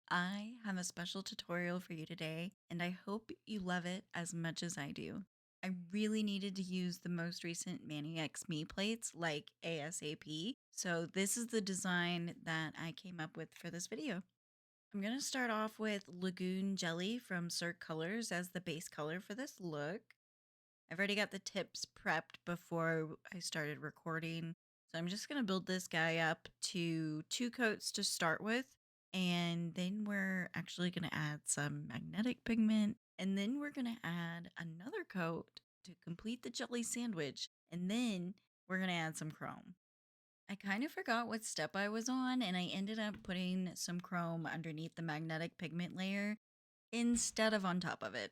I have a special tutorial for you today, and I hope you love it as much as I do. I really needed to use the most recent Mani X Me plates like ASAP, so this is the design that I came up with for this video. I'm going to start off with Lagoon Jelly from Cirque Colors as the base color for this look. I've already got the tips prepped before I started recording. So I'm just going to build this guy up to 2 coats to start with. And then we're actually going to add some magnetic pigment. And then we're going to add another coat to complete the jelly sandwich. And then we're going to add some chrome. I kind of forgot what step I was on, and I ended up putting some chrome underneath the magnetic pigment layer instead of on top of it.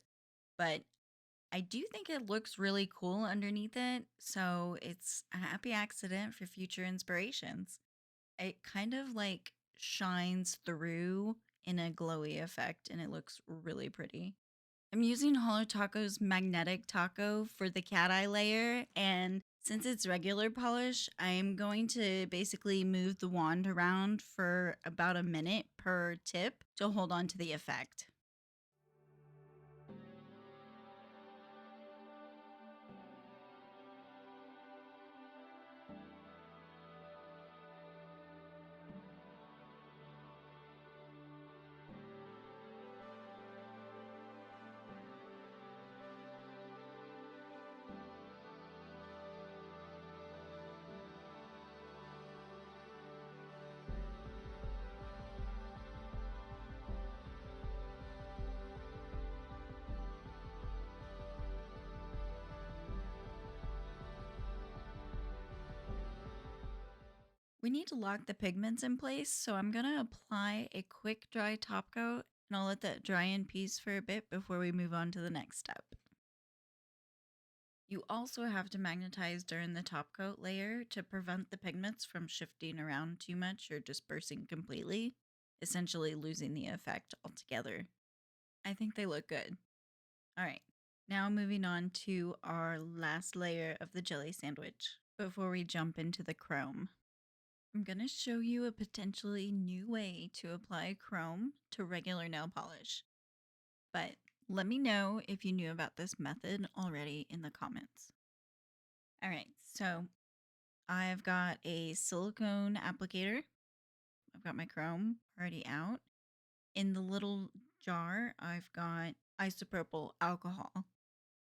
But I do think it looks really cool underneath it, so it's a happy accident for future inspirations. It kind of like shines through in a glowy effect, and it looks really pretty. I'm using Holo Taco's magnetic taco for the cat eye layer, and since it's regular polish, I am going to basically move the wand around for about a minute per tip to hold on to the effect. We need to lock the pigments in place, so I'm going to apply a quick dry top coat and I'll let that dry in peace for a bit before we move on to the next step. You also have to magnetize during the top coat layer to prevent the pigments from shifting around too much or dispersing completely, essentially losing the effect altogether. I think they look good. All right, now moving on to our last layer of the jelly sandwich before we jump into the chrome. I'm going to show you a potentially new way to apply chrome to regular nail polish. But let me know if you knew about this method already in the comments. All right, so I've got a silicone applicator. I've got my chrome already out. In the little jar, I've got isopropyl alcohol.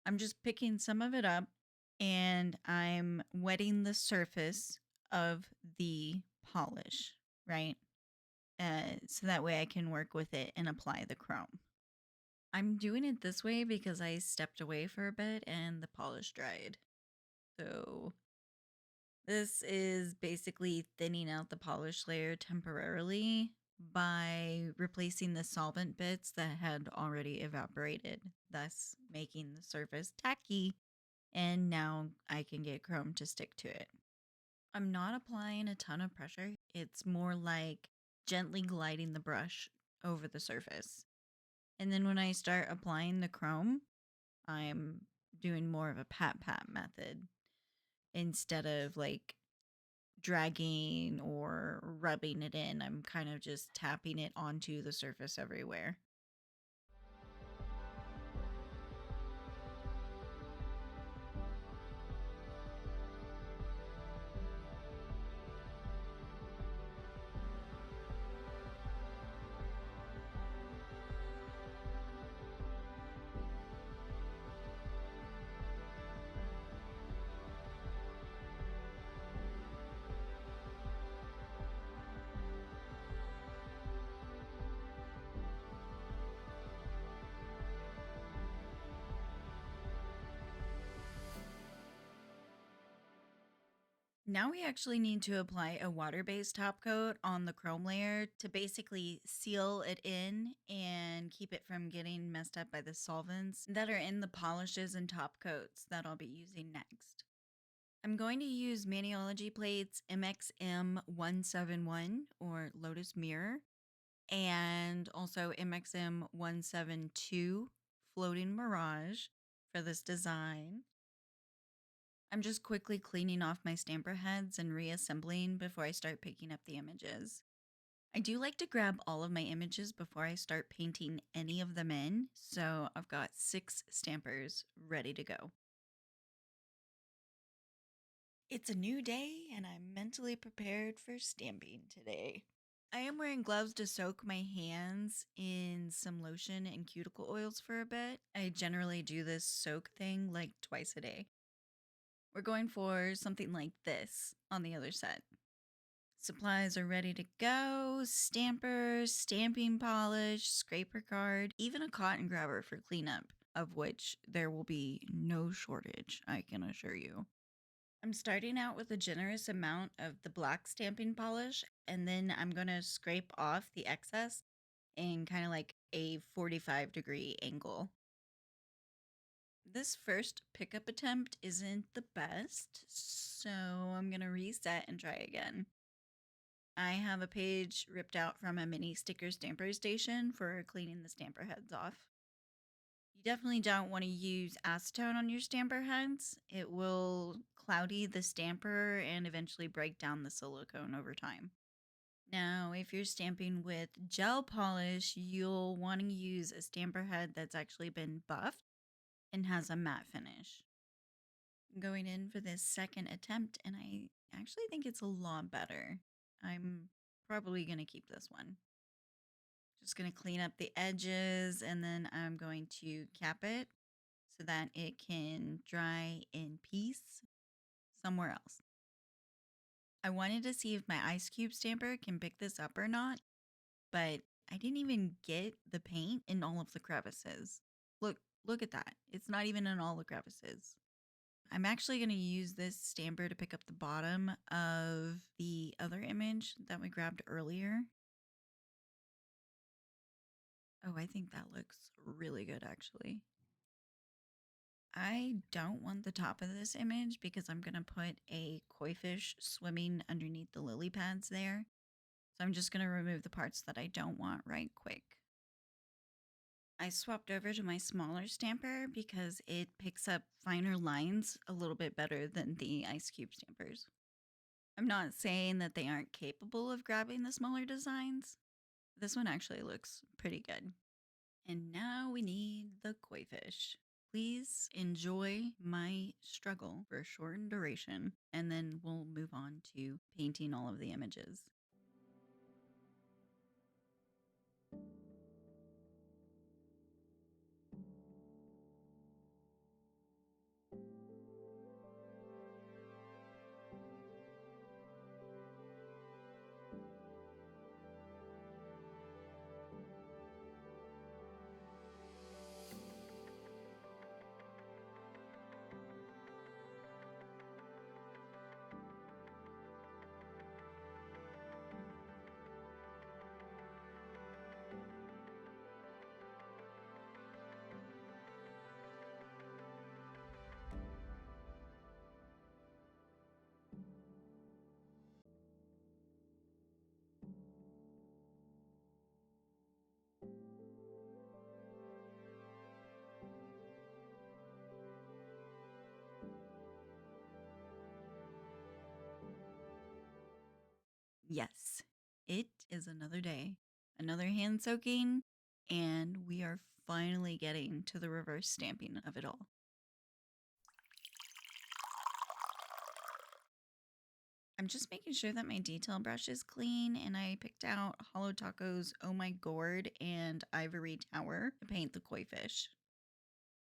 I'm just picking some of it up and I'm wetting the surface of the polish, right? So that way I can work with it and apply the chrome. I'm doing it this way because I stepped away for a bit and the polish dried. So this is basically thinning out the polish layer temporarily by replacing the solvent bits that had already evaporated, thus making the surface tacky, and now I can get chrome to stick to it. I'm not applying a ton of pressure. It's more like gently gliding the brush over the surface. And then when I start applying the chrome, I'm doing more of a pat pat method instead of like dragging or rubbing it in. I'm kind of just tapping it onto the surface everywhere. Now we actually need to apply a water-based top coat on the chrome layer to basically seal it in and keep it from getting messed up by the solvents that are in the polishes and top coats that I'll be using next. I'm going to use Maniology plates MXM 171 or Lotus Mirror and also MXM 172 Floating Mirage for this design. I'm just quickly cleaning off my stamper heads and reassembling before I start picking up the images. I do like to grab all of my images before I start painting any of them in, so I've got 6 stampers ready to go. It's a new day and I'm mentally prepared for stamping today. I am wearing gloves to soak my hands in some lotion and cuticle oils for a bit. I generally do this soak thing like twice a day. We're going for something like this on the other set. Supplies are ready to go: stampers, stamping polish, scraper card, even a cotton grabber for cleanup, of which there will be no shortage, I can assure you. I'm starting out with a generous amount of the black stamping polish, and then I'm going to scrape off the excess in kind of like a 45-degree angle. This first pickup attempt isn't the best, so I'm going to reset and try again. I have a page ripped out from a mini sticker stamper station for cleaning the stamper heads off. You definitely don't want to use acetone on your stamper heads. It will cloudy the stamper and eventually break down the silicone over time. Now, if you're stamping with gel polish, you'll want to use a stamper head that's actually been buffed and has a matte finish. I'm going in for this second attempt, and I actually think it's a lot better. I'm probably going to keep this one. Just going to clean up the edges, and then I'm going to cap it so that it can dry in peace somewhere else. I wanted to see if my ice cube stamper can pick this up or not, but I didn't even get the paint in all of the crevices. Look at that. It's not even in all the crevices. I'm actually going to use this stamper to pick up the bottom of the other image that we grabbed earlier. Oh, I think that looks really good actually. I don't want the top of this image because I'm going to put a koi fish swimming underneath the lily pads there. So I'm just going to remove the parts that I don't want right quick. I swapped over to my smaller stamper because it picks up finer lines a little bit better than the ice cube stampers. I'm not saying that they aren't capable of grabbing the smaller designs. This one actually looks pretty good. And now we need the koi fish. Please enjoy my struggle for a shortened duration, and then we'll move on to painting all of the images. Yes, it is another day, another hand soaking, and we are finally getting to the reverse stamping of it all. I'm just making sure that my detail brush is clean, and I picked out Holo Taco's Oh My Gourd and Ivory Tower to paint the koi fish.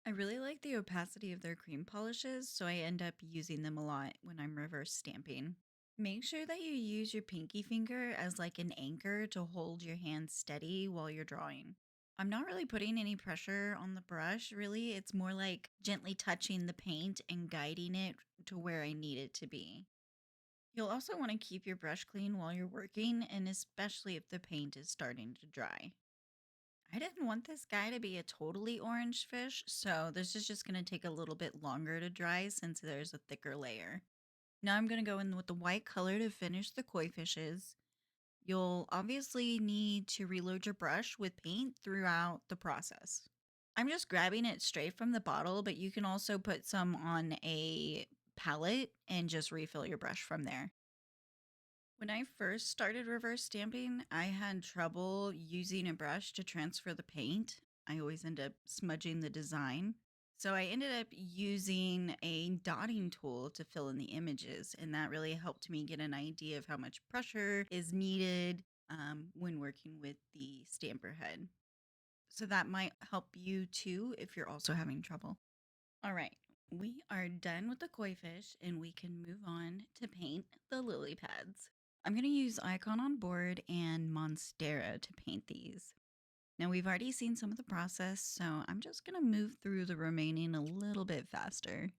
I really like the opacity of their cream polishes, so I end up using them a lot when I'm reverse stamping. Make sure that you use your pinky finger as like an anchor to hold your hand steady while you're drawing. I'm not really putting any pressure on the brush, really. It's more like gently touching the paint and guiding it to where I need it to be. You'll also want to keep your brush clean while you're working, and especially if the paint is starting to dry. I didn't want this guy to be a totally orange fish, so this is just going to take a little bit longer to dry since there's a thicker layer. Now I'm going to go in with the white color to finish the koi fishes. You'll obviously need to reload your brush with paint throughout the process. I'm just grabbing it straight from the bottle, but you can also put some on a palette and just refill your brush from there. When I first started reverse stamping, I had trouble using a brush to transfer the paint. I always end up smudging the design. So I ended up using a dotting tool to fill in the images, and that really helped me get an idea of how much pressure is needed when working with the stamper head. So that might help you too if you're also having trouble. All right, we are done with the koi fish and we can move on to paint the lily pads. I'm going to use Icon on Board and Monstera to paint these. Now, we've already seen some of the process, so I'm just going to move through the remaining a little bit faster.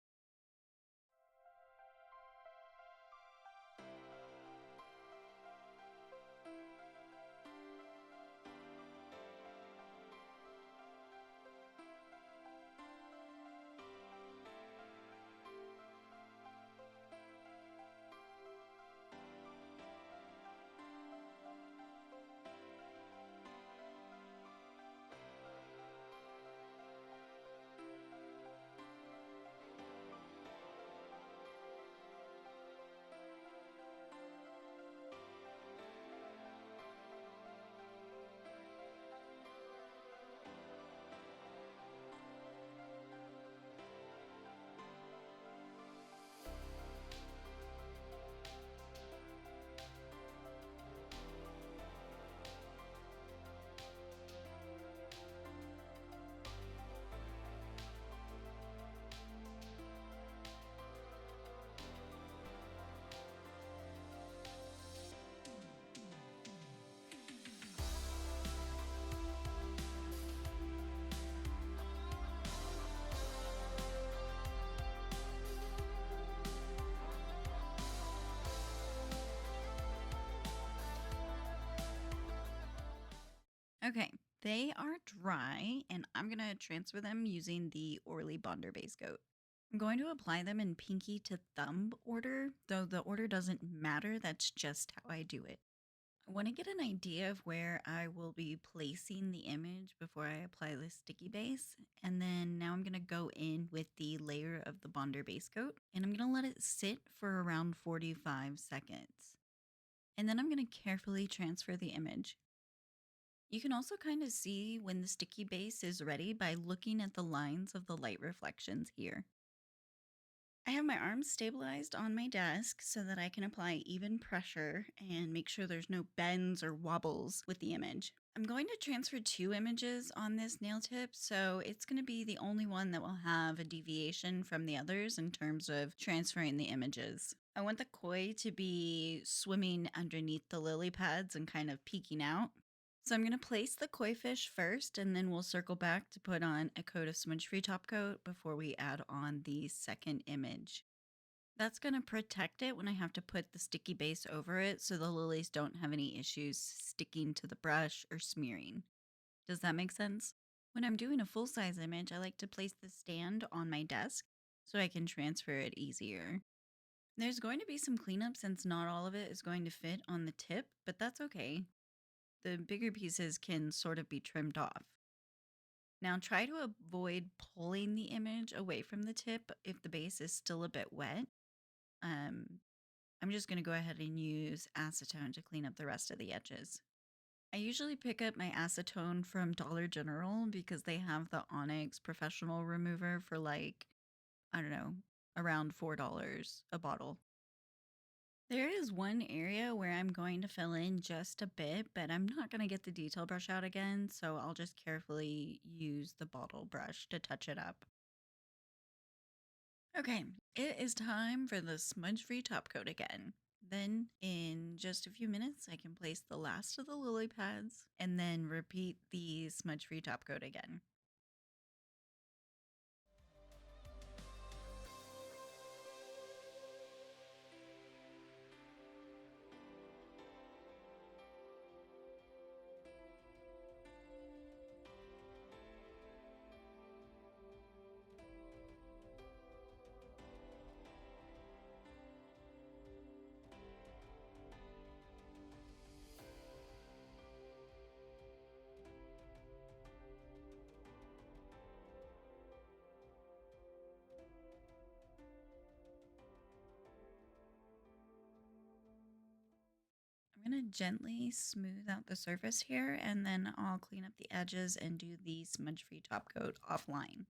Okay, they are dry, and I'm going to transfer them using the Orly Bonder base coat. I'm going to apply them in pinky to thumb order, though the order doesn't matter. That's just how I do it. I want to get an idea of where I will be placing the image before I apply the sticky base. And then now I'm going to go in with the layer of the Bonder base coat, and I'm going to let it sit for around 45 seconds. And then I'm going to carefully transfer the image. You can also kind of see when the sticky base is ready by looking at the lines of the light reflections here. I have my arms stabilized on my desk so that I can apply even pressure and make sure there's no bends or wobbles with the image. I'm going to transfer two images on this nail tip, so it's going to be the only one that will have a deviation from the others in terms of transferring the images. I want the koi to be swimming underneath the lily pads and kind of peeking out. So I'm going to place the koi fish first, and then we'll circle back to put on a coat of smudge-free top coat before we add on the second image. That's going to protect it when I have to put the sticky base over it so the lilies don't have any issues sticking to the brush or smearing. Does that make sense? When I'm doing a full-size image, I like to place the stand on my desk so I can transfer it easier. There's going to be some cleanup since not all of it is going to fit on the tip, but that's okay. The bigger pieces can sort of be trimmed off. Now try to avoid pulling the image away from the tip if the base is still a bit wet. Um, I'm just going to go ahead and use acetone to clean up the rest of the edges. I usually pick up my acetone from Dollar General because they have the Onyx Professional Remover for like, I don't know, around $4 a bottle. There is one area where I'm going to fill in just a bit, but I'm not going to get the detail brush out again, so I'll just carefully use the bottle brush to touch it up. Okay, it is time for the smudge-free top coat again. Then, in just a few minutes, I can place the last of the lily pads and then repeat the smudge-free top coat again. to gently smooth out the surface here, and then I'll clean up the edges and do the smudge-free top coat offline.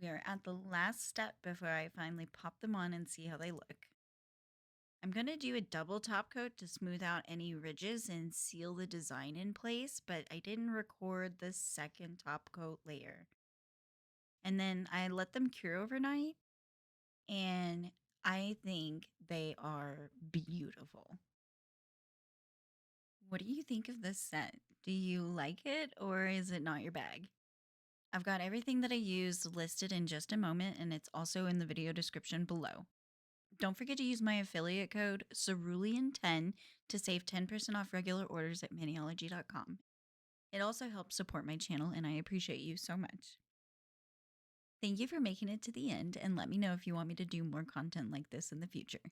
We are at the last step before I finally pop them on and see how they look. I'm going to do a double top coat to smooth out any ridges and seal the design in place, but I didn't record the second top coat layer. And then I let them cure overnight, and I think they are beautiful. What do you think of this set? Do you like it or is it not your bag? I've got everything that I used listed in just a moment, and it's also in the video description below. Don't forget to use my affiliate code Cerulean10 to save 10% off regular orders at Maniology.com. It also helps support my channel, and I appreciate you so much. Thank you for making it to the end, and let me know if you want me to do more content like this in the future.